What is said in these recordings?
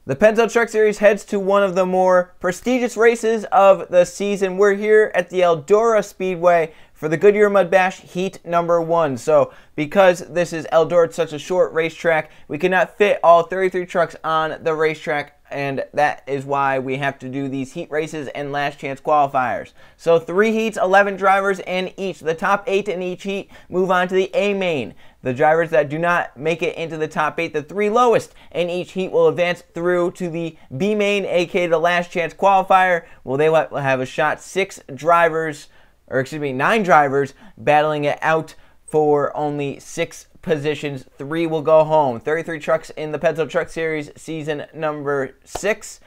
The Penzo Truck Series heads to one of the more prestigious races of the season. We're here at the Eldora Speedway for the Goodyear Mud Bash Heat number 1. So because this is Eldora, it's such a short racetrack, we cannot fit all 33 trucks on the racetrack, and that is why we have to do these heat races and last chance qualifiers. So 3 heats, 11 drivers in each. The top 8 in each heat move on to the A main. The drivers that do not make it into the top 8, the 3 lowest in each heat, will advance through to the B main, aka the last chance qualifier. Well, they will have a shot. 9 drivers battling it out for only 6 positions. 3 will go home. 33 trucks in the Penzo Truck Series season number 6.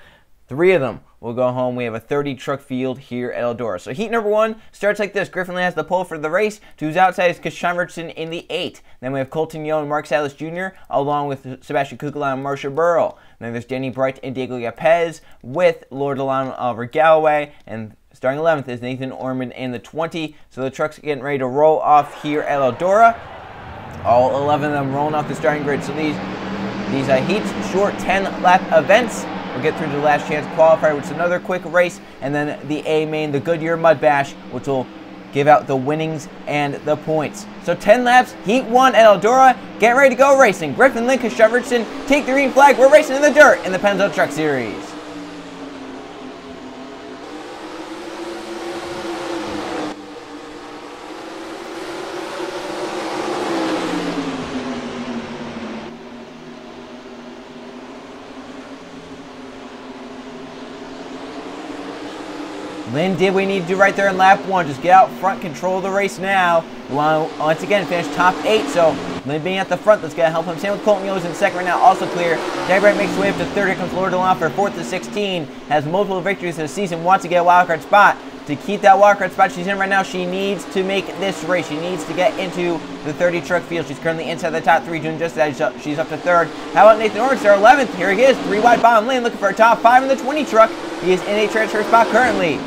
3 of them will go home. We have a 30 truck field here at Eldora. So heat number 1 starts like this. Griffin Lynn has the pole for the race. To his outside is Kashan Richardson in the 8. Then we have Colton Young and Mark Silas Jr. along with Sebastian Kukla and Marcia Burrow. Then there's Danny Bright and Diego Yepez with Lord Delano and Oliver Galloway. And starting 11th is Nathan Ormond in the 20. So the trucks are getting ready to roll off here at Eldora. All 11 of them rolling off the starting grid. So these heats, short 10-lap events. We'll get through to the last chance qualifier, which is another quick race, and then the A main, the Goodyear Mud Bash, which will give out the winnings and the points. So 10 laps, heat 1 at Eldora. Get ready to go racing. Griffin Lynn, Kashan Richardson, take the green flag. We're racing in the dirt in the Penzo Truck Series. Lynn did what we need to do right there in lap 1. Just get out front, control the race now. We want to, once again, finish top 8. So Lynn being at the front, that's going to help him. Same with Colton Yo's in second right now, also clear. Danny Bright makes his way up to 3rd. Here comes Lord Delano for 4th to 16. Has multiple victories this season, wants to get a wildcard spot. To keep that wildcard spot she's in right now, she needs to make this race. She needs to get into the 30 truck field. She's currently inside the top 3, doing just that. She's up to 3rd. How about Nathan Ormond, our 11th? Here he is, 3 wide bottom lane, looking for a top 5 in the 20 truck. He is in a transfer spot currently.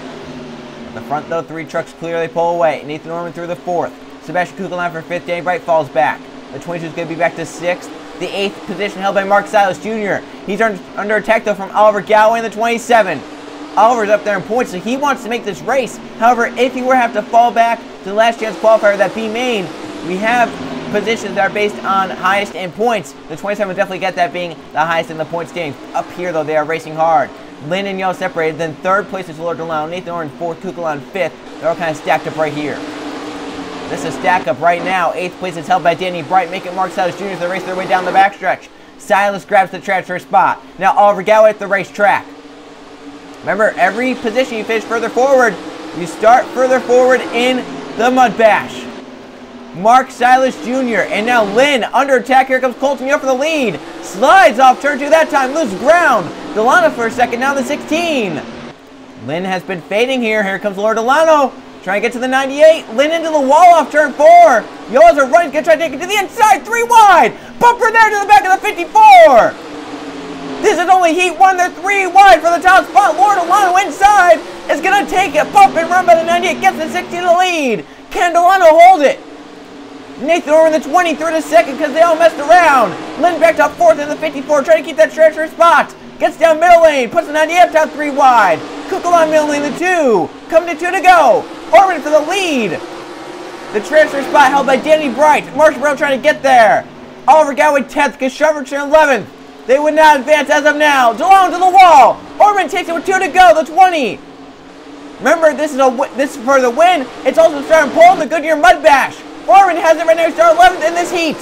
The front, though, 3 trucks clear, they pull away. Nathan Ormond through the 4th. Sebastian Kukla for 5th. Danny Bright falls back. The 22 is going to be back to 6th. The 8th position held by Mark Silas Jr. He's under attack, though, from Oliver Galloway in the 27. Oliver's up there in points, so he wants to make this race. However, if he were to have to fall back to the last chance qualifier, that B main, we have positions that are based on highest in points. The 27 would definitely get that being the highest in the point standings. Up here, though, they are racing hard. Lynn and Yo separated. Then 3rd place is Lord Delano. Nathan Ormond 4th, Kukla 5th. They're all kind of stacked up right here. This is a stack up right now. 8th place is held by Danny Bright, making Mark Silas Jr. to race their way down the backstretch. Silas grabs the transfer spot. Now Oliver Galloway at the racetrack. Remember, every position you finish further forward, you start further forward in the Mud Bash. Mark Silas Jr. And now Lynn under attack. Here comes Colton Young for the lead. Slides off turn 2 that time. Loses ground. Delano for a second. Now the 16. Lynn has been fading here. Here comes Lord Delano. Trying to get to the 98. Lynn into the wall off turn 4. Yo has a run. Gonna try to take it to the inside. 3 wide. Bumper there to the back of the 54. This is only heat 1. They're 3 wide for the top spot. Lord Delano inside is going to take it. Bump and run by the 98. Gets the 16 to the lead. Can Delano hold it? Nathan Ormond the 20 through to 2nd because they all messed around. Lynn backed up 4th in the 54, trying to keep that transfer spot. Gets down middle lane, puts the 98 up down 3 wide. Kukla middle lane the 2. Coming to 2 to go. Ormond for the lead. The transfer spot held by Danny Bright. Marcia Burrow trying to get there. Oliver Galloway 10th, Kashan Richardson 11th. They would not advance as of now. Delano to the wall. Ormond takes it with 2 to go, the 20. Remember, this is for the win. It's also starting pole in the Goodyear Mud Bash. Ormond has it right now. Start 11th in this heat.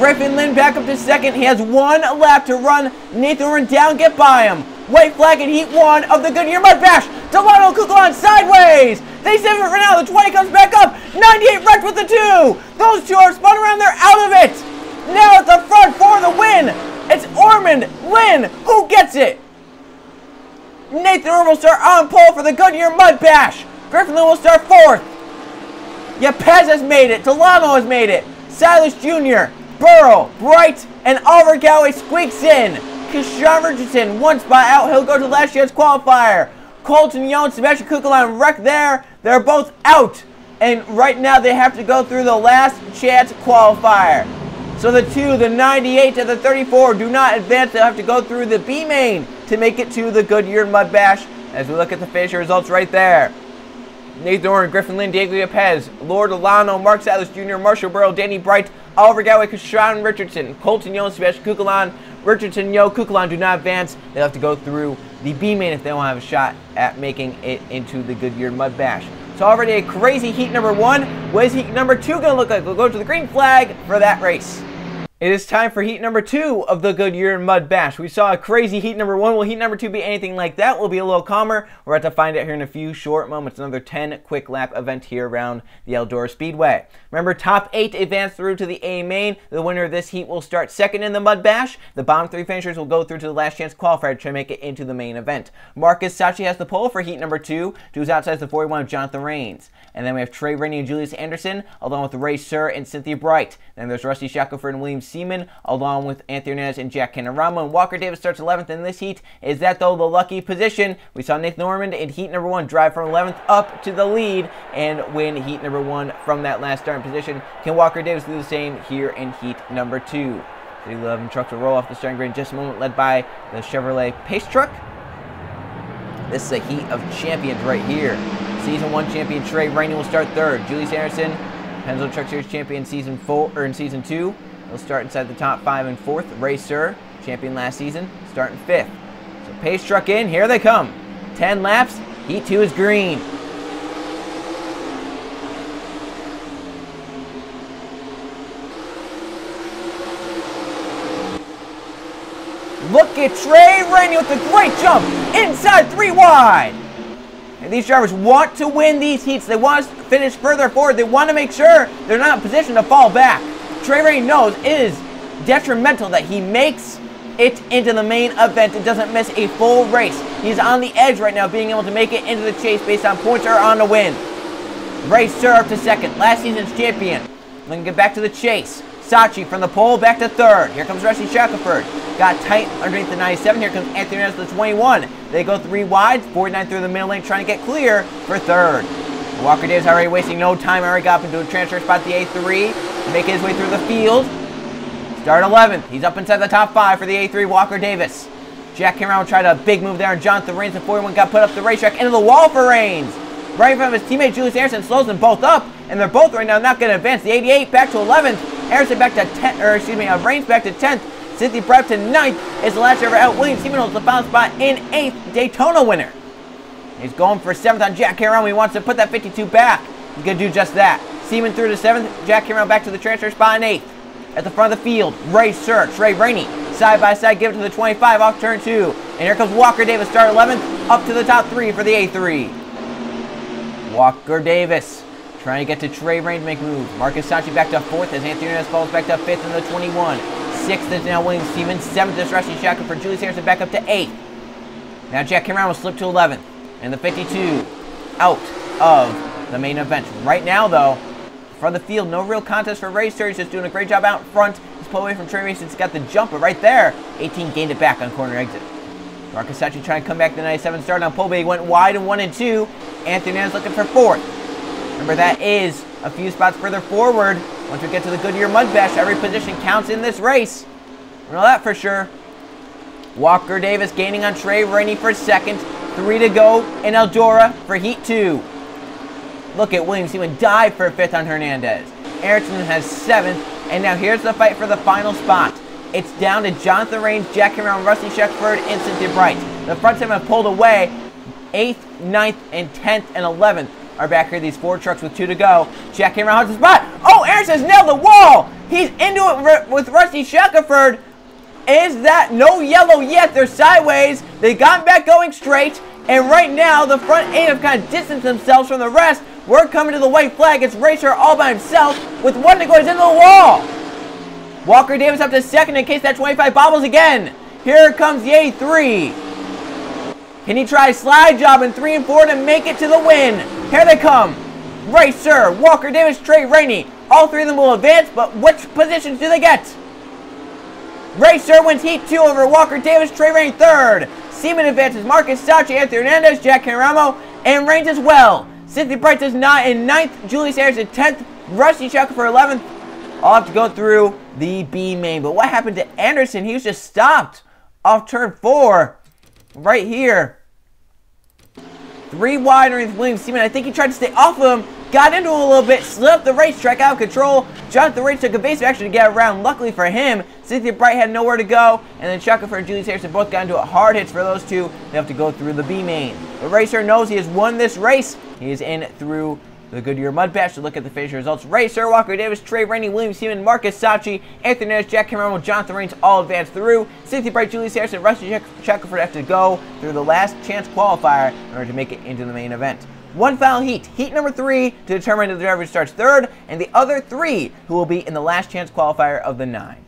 Griffin Lynn back up to 2nd. He has 1 lap to run. Nathan Ormond down, get by him. White flag in heat 1 of the Goodyear Mud Bash. Delano Kukla sideways. They save it for now. The 20 comes back up. 98 wrecked with the 2. Those 2 are spun around. They're out of it. Now at the front for the win. It's Ormond, Lynn. Who gets it? Nathan Ormond will start on pole for the Goodyear Mud Bash. Griffin Lynn will start 4th. Yepez has made it. Delano has made it. Silas Jr., Burrow, Bright, and Oliver Galloway squeaks in. Kashan Richardson, 1 spot out. He'll go to last year's qualifier. Colton Young, Sebastian Kukla wreck there. They're both out. And right now they have to go through the last chance qualifier. So the 2, the 98, and the 34 do not advance. They'll have to go through the B main to make it to the Goodyear Mud Bash. As we look at the finisher results right there. Nathan Oren, Griffin Lynn, Diego Lopez, Lord Alano, Mark Silas Jr., Marshall Burrow, Danny Bright, Oliver Galway, Sean Richardson, Colton Yo, Sebastian Kukulan, Richardson, Yo, Kukulan do not advance. They'll have to go through the B main if they don't have a shot at making it into the Goodyear Mud Bash. So already a crazy heat number 1. What is heat number 2 going to look like? We'll go to the green flag for that race. It is time for heat number 2 of the Goodyear Mud Bash. We saw a crazy heat number 1. Will heat number 2 be anything like that? We'll be a little calmer. We're about to find out here in a few short moments. Another 10 quick lap event here around the Eldora Speedway. Remember, top 8 advance through to the A main. The winner of this heat will start second in the Mud Bash. The bottom 3 finishers will go through to the last chance qualifier to try to make it into the main event. Marcus Sachi has the pole for heat number 2. Who's outside the 41 of Jonathan Rains. And then we have Trey Rainey and Julius Anderson, along with Ray Sir and Cynthia Bright. Then there's Rusty Shackelford and William Seaman, along with Anthony Hernandez and Jack Canaramo. And Walker Davis starts 11th in this heat. Is that, though, the lucky position? We saw Nathan Norman in heat number 1 drive from 11th up to the lead and win heat number 1 from that last starting position. Can Walker Davis do the same here in heat number 2? The 11 trucks will roll off the starting grid in just a moment, led by the Chevrolet Pace Truck. This is a heat of champions right here. Season 1 champion Trey Rainey will start 3rd. Julius Anderson, Pennzoil Truck Series champion in Season 2, will start inside the top 5 and 4th. Ray Sir, champion last season, starting 5th. So Pace Truck in, here they come. 10 laps, heat 2 is green. Look at Trey Rainey with a great jump inside 3 wide. And these drivers want to win these heats. They want to finish further forward. They want to make sure they're not in a position to fall back. Trey Rainey knows it is detrimental that he makes it into the main event and doesn't miss a full race. He's on the edge right now, being able to make it into the chase based on points or on the win. Ray Sir up to 2nd, last season's champion. Then get back to the chase. Sachi from the pole back to 3rd. Here comes Rusty Shackelford. Got tight underneath the 97. Here comes Anthony Hernandez with the 21. They go 3 wide, 49 through the middle lane, trying to get clear for 3rd. Walker Davis already wasting no time. Already got up into a transfer spot, the A3, making his way through the field. Start 11th. He's up inside the top 5 for the A3. Walker Davis. Jack came around, tried a big move there, and Jonathan Rains, the 41, got put up the racetrack into the wall for Rains. Right in front of his teammate Julius Anderson, slows them both up, and they're both right now not going to advance. The 88 back to 11th. Anderson back to 10th, Rains back to 10th. Cynthia Bright to 9th is the last driver out. William Seaman holds the final spot in 8th, Daytona winner. He's going for 7th on Jack Cameron. He wants to put that 52 back. He's going to do just that. Seaman through to 7th. Jack Cameron back to the transfer spot in 8th. At the front of the field, Ray Sir, Trey Rainey, side by side, give it to the 25 off turn 2. And here comes Walker Davis, start 11th, up to the top 3 for the A3. Walker Davis trying to get to Trey Rainey to make moves. Marcus Sachi back to 4th as Anthony Hernandez falls back to 5th in the 21. 6th is now William Seaman. 7th is Rusty Shackelford for Julius Harrison back up to 8th. Now Jack Cameron will slip to 11th. And the 52 out of the main event. Right now, though, from the field, no real contest for Ray Sir. He's just doing a great job out front. He's pulled away from Trey Race. He's got the jump, but right there, 18 gained it back on corner exit. Marcus Sachi trying to come back to the 97 start on pole. He went wide in 1 and 2. Anthony Hernandez looking for 4th. Remember, that is a few spots further forward. Once we get to the Goodyear Mud Bash, every position counts in this race. We know that for sure. Walker Davis gaining on Trey Rainey for 2nd. 3 to go in Eldora for Heat 2. Look at William Seaman dive for 5th on Hernandez. Ayrton has 7th. And now here's the fight for the final spot. It's down to Jonathan Rains, Jack Cameron, Rusty Shackelford, and Cynthia Bright. The front 7 have pulled away. 8th, 9th, and 10th, and 11th are back here. These 4 trucks with 2 to go. Jack Cameron holds the spot. Oh, Ayrton's nailed the wall. He's into it with Rusty Shackelford. Is that no yellow yet? They're sideways. They got back going straight. And right now, the front 8 have kind of distanced themselves from the rest. We're coming to the white flag. It's Ray Sir all by himself with 1 to go. He's into the wall. Walker Davis up to 2nd in case that 25 bobbles again. Here comes the A3. Can he try a slide job in 3 and 4 to make it to the win? Here they come. Ray Sir, Walker Davis, Trey Rainey. All 3 of them will advance, but which positions do they get? Ray Sir wins Heat 2 over Walker Davis, Trey Rainey 3rd. Seaman advances Marcus Sachi, Anthony Hernandez, Jack Canaramo, and Rains as well. Cynthia Bright is not in 9th, Julius Ayers at 10th, Rusty Shackelford for 11th. All have to go through the B main. But what happened to Anderson? He was just stopped off turn 4 right here. 3 wide underneath William Seaman. I think he tried to stay off of him. Got into him a little bit. Slipped the racetrack out of control. Jonathan Rage took evasive action to get around. Luckily for him, Cynthia Bright had nowhere to go. And then Shackelford and Julius Harrison both got into hard hits for those two. They have to go through the B main. The racer knows he has won this race. He is in through the Goodyear Mud Bash. To look at the finish results. Racer, Walker Davis, Trey Rainey, William Seaman, Marcus Sachi, Anthony Nash, Jack Cameron, Jonathan Raines all advanced through. Cynthia Bright, Julius Harrison, Rusty Shackelford have to go through the last chance qualifier in order to make it into the main event. One final heat, heat number 3, to determine if the driver starts third, and the other 3 who will be in the last chance qualifier of the 9.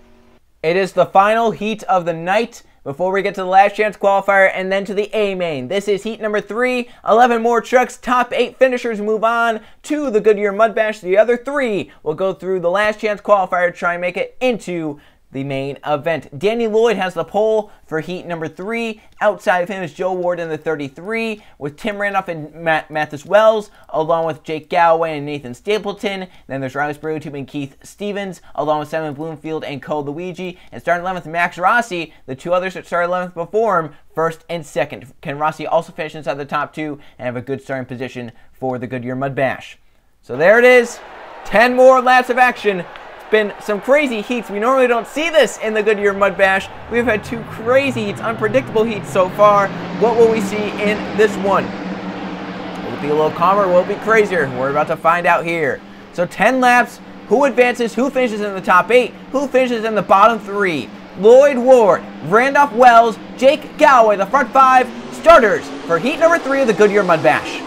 It is the final heat of the night before we get to the last chance qualifier and then to the A main. This is heat number 3. 11 more trucks, top 8 finishers move on to the Goodyear Mud Bash. The other 3 will go through the last chance qualifier to try and make it into the main event. Danny Lloyd has the pole for heat number 3. Outside of him is Joe Ward in the 33, with Tim Randolph and Mathis Wells, along with Jake Galloway and Nathan Stapleton. Then there's Riley Spraytube and Keith Stevens, along with Simon Bloomfield and Cole Luigi. And starting 11th, Max Rossi. The 2 others that started 11th before him, 1st and 2nd. Can Rossi also finish inside the top 2 and have a good starting position for the Goodyear Mud Bash? So there it is. 10 more laps of action. Been some crazy heats. We normally don't see this in the Goodyear Mud Bash. We've had 2 crazy heats, unpredictable heats so far. What will we see in this one? Will it be a little calmer? Will it be crazier? We're about to find out here. So 10 laps. Who advances? Who finishes in the top 8? Who finishes in the bottom 3? Lloyd Ward, Randolph Wells, Jake Galloway, the front 5 starters for heat number 3 of the Goodyear Mud Bash.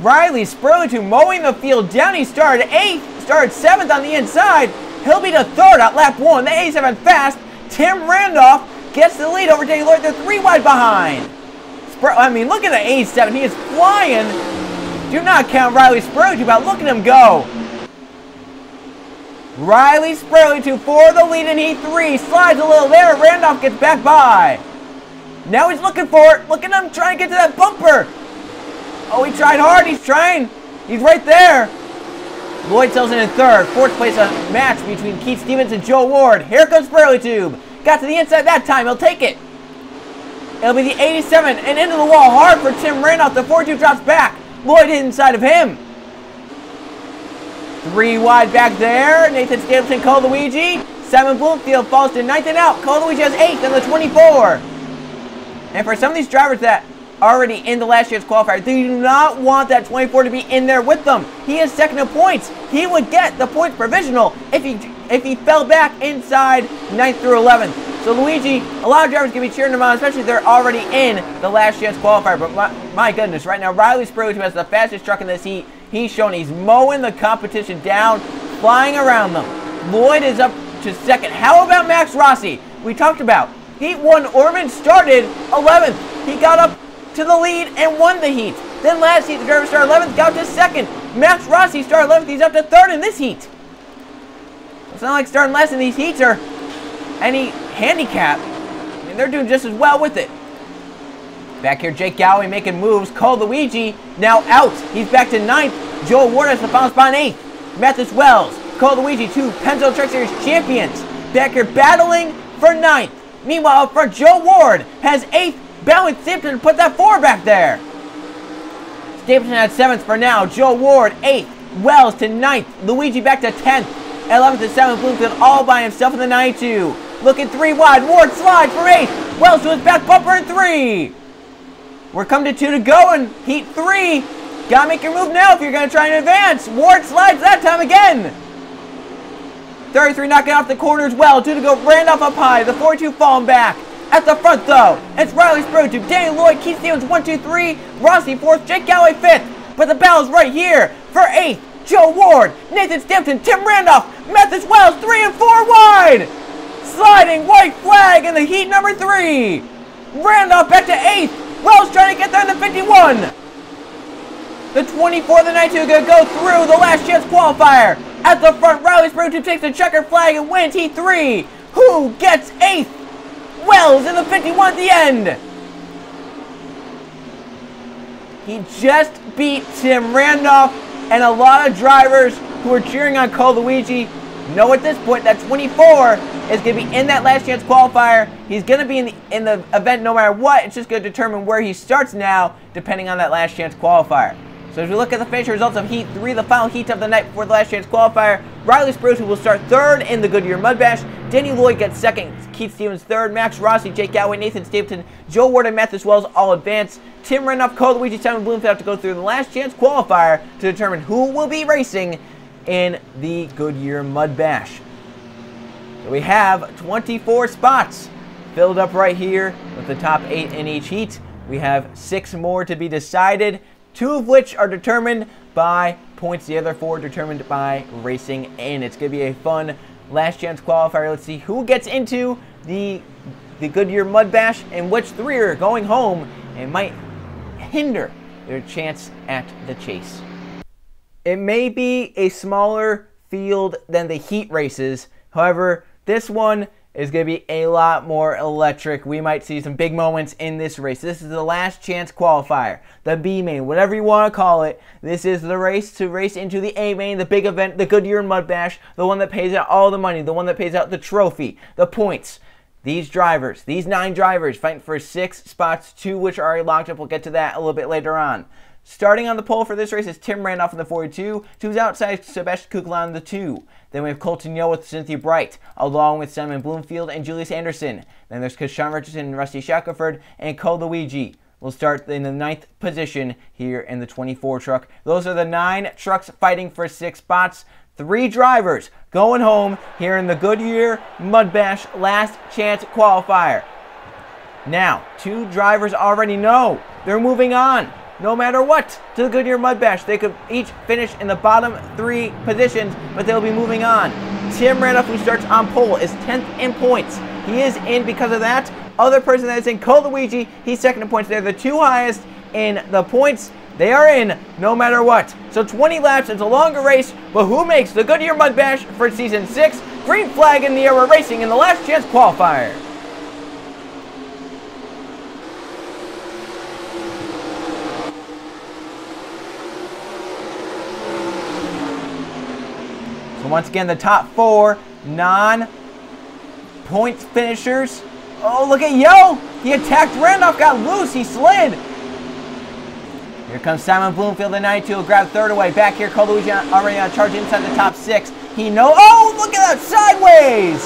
Riley Spraytube mowing the field down. He started 8th, started 7th on the inside. He'll be the 3rd at lap 1. The 87 fast. Tim Randolph gets the lead over Danny Lloyd. They're 3 wide behind. Look at the 87. He is flying. Do not count Riley Spraytube out. Look at him go. Riley Spraytube for the lead in heat 3. Slides a little there. Randolph gets back by. Now he's looking for it. Look at him trying to get to that bumper. Oh, he tried hard. He's trying. He's right there. Lloyd sells in 3rd. 4th place, a match between Keith Stevens and Joe Ward. Here comes Spraytube. Got to the inside that time. He'll take it. It'll be the 87 and into the wall hard for Tim Randolph. The 42 drops back. Lloyd hit inside of him. 3 wide back there. Nathan Stapleton, Cole Luigi. Simon Bloomfield falls to 9th and out. Cole Luigi has 8th in the 24. And for some of these drivers that already in the last year's qualifier, they do not want that 24 to be in there with them. He is 2nd in points. He would get the points provisional if he fell back inside 9th through 11th. So Luigi, a lot of drivers can be cheering him on, especially if they're already in the last chance qualifier. But my goodness, right now Riley Spraytube has the fastest truck in this heat. He's shown he's mowing the competition down, flying around them. Lloyd is up to 2nd. How about Max Rossi? We talked about heat 1. Orman started 11th. He got up to the lead and won the heat. Then last heat, the driver started 11th, got to 2nd. Max Rossi started 11th. He's up to 3rd in this heat. It's not like starting last in these heats are any handicap. I mean, they're doing just as well with it. Back here, Jake Galloway making moves. Cole Luigi now out. He's back to 9th. Joe Ward has the final spot in 8th. Mathis Wells, Cole Luigi, 2 Pennzoil Truck Series champions. Back here battling for 9th. Meanwhile, up front, Joe Ward has 8th. Battling Stapleton to put that 4 back there. Stapleton at 7th for now. Joe Ward 8th. Wells to 9th. Luigi back to 10th. 11th and 7th. Bloomfield all by himself in the 92. Looking 3 wide. Ward slides for 8th. Wells to his back bumper in 3. We're coming to 2 to go in heat 3. Gotta make your move now if you're gonna try and advance. Ward slides that time again. 33 knocking off the corner as well. 2 to go. Randolph up high. The 42 falling back. At the front, though, it's Riley Spraytube, Danny Lloyd, Keith Stevens, 1, 2, 3, Rossi 4th, Jake Galloway 5th. But the battle's right here for 8th, Joe Ward, Nathan Stapleton, Tim Randolph, Mathis Wells, 3 and 4 wide. Sliding white flag in the heat number 3. Randolph back to 8th. Wells trying to get there in the 51. The 24, the 92 going to go through the last chance qualifier. At the front, Riley Spraytube takes the checker flag and wins heat 3. Who gets 8th? Wells in the 51 at the end. He just beat Tim Randolph, and a lot of drivers who are cheering on Cole Luigi know at this point that 24 is going to be in that last chance qualifier. He's going to be in the event no matter what. It's just going to determine where he starts now, depending on that last chance qualifier. So as we look at the finisher results of Heat 3, the final heat of the night before the last chance qualifier, Riley Spruce, who will start 3rd in the Goodyear Mud Bash. Danny Lloyd gets 2nd, Keith Stevens 3rd, Max Rossi, Jake Galloway, Nathan Stapleton, Joe Ward, and Matt Wells all advance. Tim Randolph, Cole Luigi, Simon Bloomfield have to go through the last chance qualifier to determine who will be racing in the Goodyear Mud Bash. So we have 24 spots filled up right here with the top 8 in each heat. We have 6 more to be decided, 2 of which are determined by points, the other 4 determined by racing in. It's going to be a fun last chance qualifier. Let's see who gets into the Goodyear Mud Bash and which 3 are going home and might hinder their chance at the chase. It may be a smaller field than the heat races. However, this one is going to be a lot more electric. We might see some big moments in this race. This is the last chance qualifier, the B main, whatever you want to call it. This is the race to race into the A main, the big event, the Goodyear Mud Bash, the one that pays out all the money, the one that pays out the trophy, the points. These drivers, these 9 drivers, fighting for 6 spots, 2 which are already locked up. We'll get to that a little bit later on. Starting on the pole for this race is Tim Randolph in the 42. 2's outside Sebastian Kuklon in the 2. Then we have Colton Yo with Cynthia Bright, along with Simon Bloomfield and Julius Anderson. Then there's Kashawn Richardson and Rusty Shackelford, and Cole Luigi will start in the 9th position here in the 24 truck. Those are the 9 trucks fighting for 6 spots. 3 drivers going home here in the Goodyear Mud Bash last chance qualifier. Now, 2 drivers already know they're moving on. No matter what, to the Goodyear Mud Bash. They could each finish in the bottom 3 positions, but they'll be moving on. Tim Randolph, who starts on pole, is 10th in points. He is in because of that. Other person that is in, Cole Luigi, he's 2nd in points. They're the 2 highest in the points. They are in no matter what. So 20 laps, it's a longer race, but who makes the Goodyear Mud Bash for Season 6? Green flag in the air, we're racing in the last chance qualifier. So once again, the top 4 non-points finishers. Oh, look at Yo! He attacked Randolph, got loose, he slid. Here comes Simon Bloomfield, the 92, will grab 3rd away. Back here, Cole Luigi already on charge inside the top 6. He knows, oh, look at that, sideways!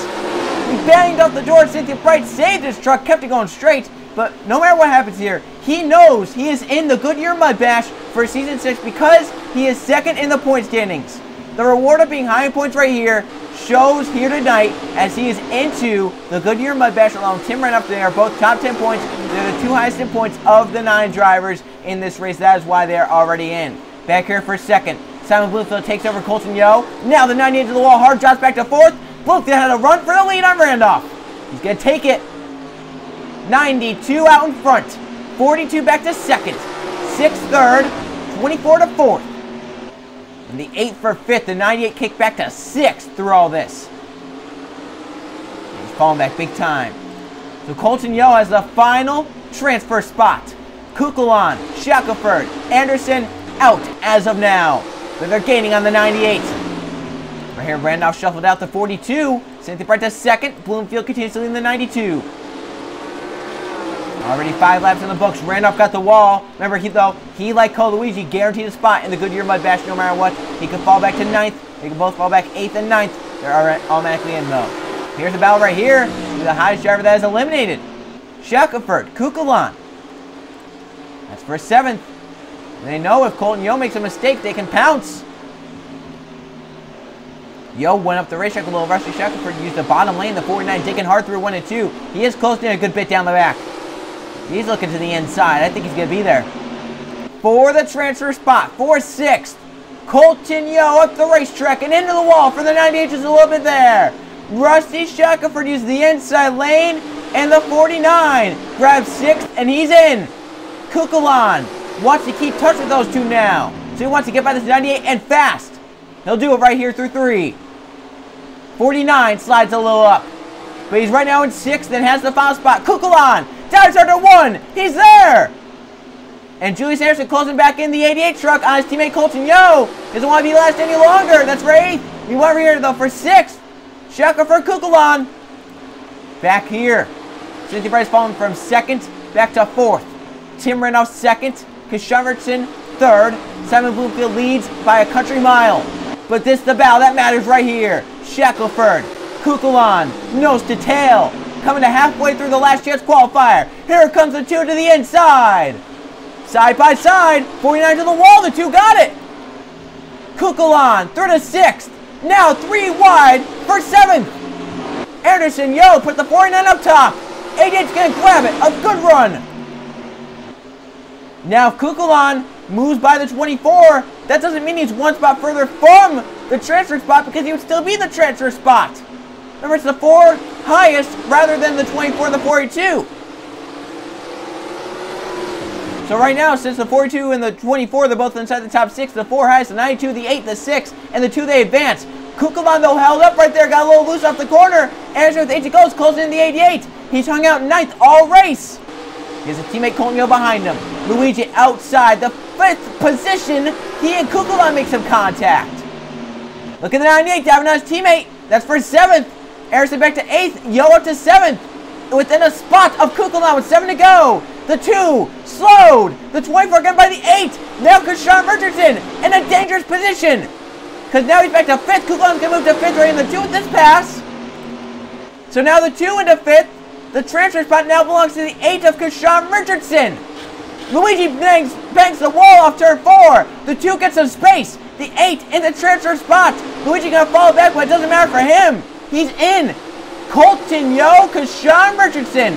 He banged off the door. Cynthia Bright saved his truck, kept it going straight. But no matter what happens here, he knows he is in the Goodyear Mud Bash for Season 6 because he is 2nd in the point standings. The reward of being high in points right here shows here tonight as he is into the Goodyear Mud Bash along with Tim Randolph. They are both top 10 points. They're the 2 highest in points of the 9 drivers in this race. That is why they're already in. Back here for 2nd. Simon Bloomfield takes over Colton Yo. Now the 98 to the wall. Hard drops back to 4th. Bloomfield had a run for the lead on Randolph. He's going to take it. 92 out in front. 42 back to 2nd. 6th, 3rd. 24 to 4th. And the 8 for 5th. The 98 kicked back to 6th through all this. He's falling back big time. So Colton Yo has the final transfer spot. Kukulon, Shackelford, Anderson out as of now. But they're gaining on the 98. Right here, Randolph shuffled out the 42. Cynthia Bright to 2nd. Bloomfield continues to lead in the 92. Already 5 laps in the books. Randolph got the wall. Remember, he like Cole Luigi, guaranteed a spot in the Goodyear Mud Bash no matter what. He could fall back to 9th. They can both fall back 8th and 9th. They're automatically in, though. Here's the battle right here. The highest driver that is eliminated. Shackelford, Kukulon. That's for 7th. And they know if Colton Yo makes a mistake, they can pounce. Yo went up the racetrack a little. Rusty Shackelford used the bottom lane, the 49, digging hard through 1 and 2. He is close to a good bit down the back. He's looking to the inside. I think he's going to be there. For the transfer spot, for 6th. Colton Yo up the racetrack and into the wall for the 98, just a little bit there. Rusty Shackelford used the inside lane, and the 49 grabs 6th, and he's in. Kukulon wants to keep touch with those 2 now. So he wants to get by this 98 and fast. He'll do it right here through 3. 49 slides a little up. but he's right now in 6th and has the final spot. Kukulon dives under 1. He's there. And Julius Harrison closing back in the 88 truck on his teammate Colton Yo. Doesn't want to be last any longer. That's for 8th. We want over here though for 6th. Shackelford Kukulon. Back here. Cynthia Bright falling from 2nd back to 4th. Tim Randolph 2nd. Kishoverton 3rd. Simon Bloomfield leads by a country mile. But this is the battle that matters right here. Shackelford, Kukulon, nose to tail. Coming to halfway through the last chance qualifier. Here comes the 2 to the inside. Side by side. 49 to the wall. The 2 got it. Kukulon through to 6th. Now 3 wide for 7th. Anderson Yo put the 49 up top. 88's going to grab it. A good run. Now if Kukulon moves by the 24, that doesn't mean he's 1 spot further from the transfer spot because he would still be the transfer spot. Remember, it's the 4 highest rather than the 24 and the 42. So right now, since the 42 and the 24, they're both inside the top 6, the 4 highest, the 92, the 8, the 6, and the 2 they advance. Kukulon, though, held up right there, got a little loose off the corner. Anderson with 8 to go, closing in the 88. He's hung out 9th all race. He has a teammate Colton Yo behind him. Luigi outside the 5th position. He and Kukulon make some contact. Look at the 98, diving on his teammate. That's for 7th. Harrison back to 8th. Yo up to 7th. Within a spot of Kukulon with 7 to go. The 2 slowed. The 24 again by the 8. Now Kashawn Richardson in a dangerous position. Because now he's back to 5th. Kukulon's going to move to 5th right in the 2 with this pass. So now the 2 into 5th. The transfer spot now belongs to the 8 of Kashawn Richardson. Luigi bangs the wall off turn 4. The 2 gets some space. The 8 in the transfer spot. Luigi going to fall back, but it doesn't matter for him. He's in. Colton Yo, Kashawn Richardson.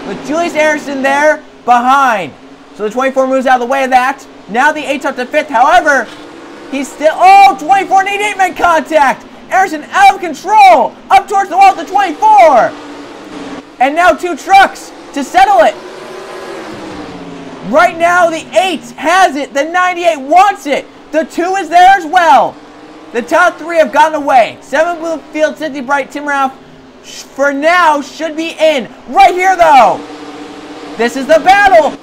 With Julius Harrison there behind. So the 24 moves out of the way of that. Now the 8's up to 5th. However, he's still... Oh, 24 and 88 make contact. Harrison out of control. Up towards the wall at the 24. And now 2 trucks to settle it. Right now, the 8 has it. The 98 wants it. The 2 is there as well. The top 3 have gotten away. 7 Bloomfield, Cynthia Bright, Tim Ralph, for now, should be in. Right here, though. This is the battle.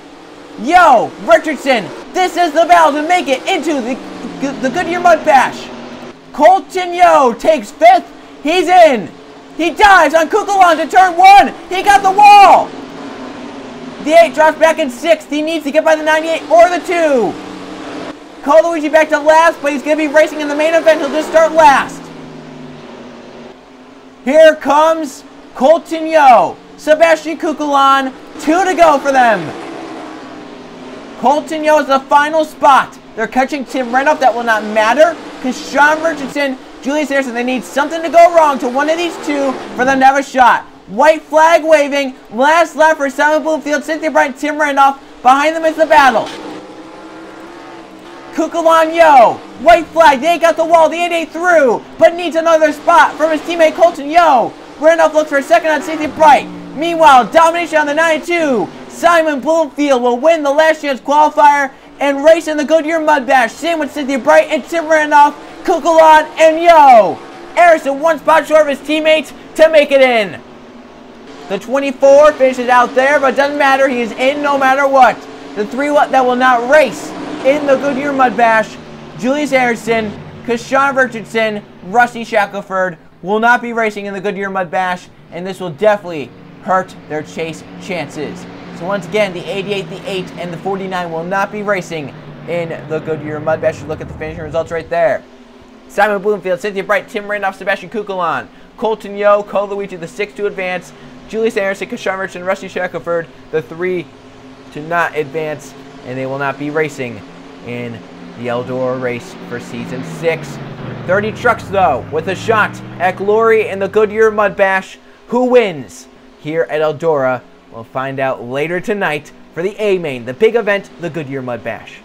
Yo, Richardson. This is the battle to make it into the Goodyear Mud Bash. Colton Yo takes 5th. He's in. He dives on Kukulon to turn 1. He got the wall. The 8 drops back in 6th. He needs to get by the 98 or the 2. Cole Luigi back to last, but he's going to be racing in the main event. He'll just start last. Here comes Colton Yo. Sebastian Kukulon. 2 to go for them. Colton Yo is the final spot. They're catching Tim Randolph. That will not matter. Kashawn Richardson, Julius Harrison, they need something to go wrong to one of these 2 for them to have a shot. White flag waving. Last lap for Simon Bloomfield, Cynthia Bright, Tim Randolph. Behind them is the battle. Kukulon Yo. White flag. They got the wall. The 88 through, but needs another spot from his teammate Colton Yo. Randolph looks for a second on Cynthia Bright. Meanwhile, domination on the 92. Simon Bloomfield will win the last chance qualifier and race in the Goodyear Mud Bash. Same with Cynthia Bright and Tim Randolph, Kukulon, and Yo. Harrison 1 spot short of his teammates to make it in. The 24 finishes out there, but it doesn't matter. He is in no matter what. The 3 that will not race in the Goodyear Mud Bash, Julius Harrison, Kashawn Richardson, Rusty Shackelford, will not be racing in the Goodyear Mud Bash, and this will definitely hurt their chase chances. So once again, the 88, the 8, and the 49 will not be racing in the Goodyear Mud Bash. Look at the finishing results right there. Simon Bloomfield, Cynthia Bright, Tim Randolph, Sebastian Kukulon, Colton Yo, Cole Luigi, the 6 to advance, Julius Harrison, Kashawn Richardson, Rusty Shackelford, the 3 to not advance, and they will not be racing in the Eldora race for Season 6. 30 trucks, though, with a shot at glory in the Goodyear Mud Bash. Who wins here at Eldora? We'll find out later tonight for the A-Main, the big event, the Goodyear Mud Bash.